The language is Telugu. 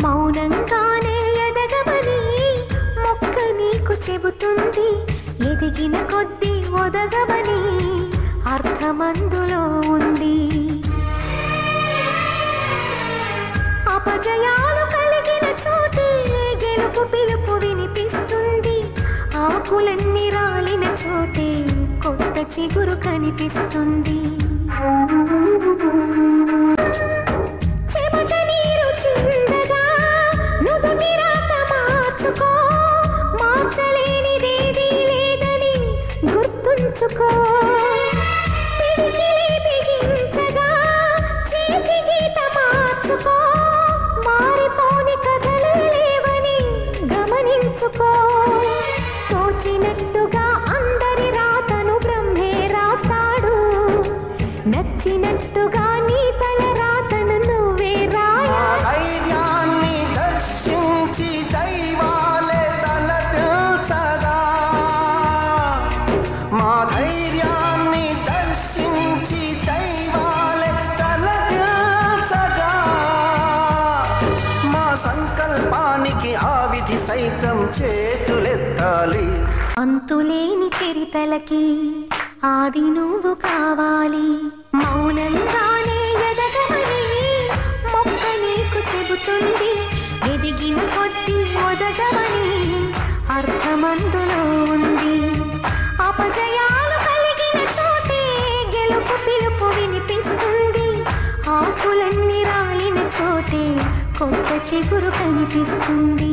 మౌనంగానే ఎదగమని మొక్క నీకు చెబుతుంది. ఎదిగిన కొద్దీ ఒదగమని అర్థమందులో ఉంది. అపజయాలు కలిగిన చోటే గెలుపు పిలుపు వినిపిస్తుంది. ఆకులన్నీ రాలిన చోటే కొత్త చిగురు కనిపిస్తుంది. చెమట నీరు చిందగా నుదుటి రాత మార్చుకో, మార్చలేనిదేదీ లేదని గుర్తుంచుకో. పిడికిలి బిగించగా చేతి గీత మార్చుకో, మారిపోని కథలే లేవని గమనించుకో. తోచినట్టుగా అందరి రాతను బ్రహ్మే రాస్తాడు, నచ్చినట్టుగా నీ తల రాతను నువ్వే రాయి. ధైర్యాన్ని దర్శించి దైవాలే తలదించగా, మా ధైర్యాన్ని దర్శించి దైవాలే తలదించగా, మా సంకల్పానికి ఆ విధి సైతం చేతులెత్తాలి. అంతులేని చరితలకి ఆది నువ్వు కావాలి. మౌనంగానే ఎదగమని మొక్క నీకు చెబుతుంది. ఎదిగిన కొద్దీ ఒదగమని అర్థమందులో ఉంది. అపజయాలు కలిగిన చోటే గెలుపు పిలుపు వినిపిస్తుంది. ఆకులన్నీ రాలిన చోటే కొత్త చిగురు కనిపిస్తుంది.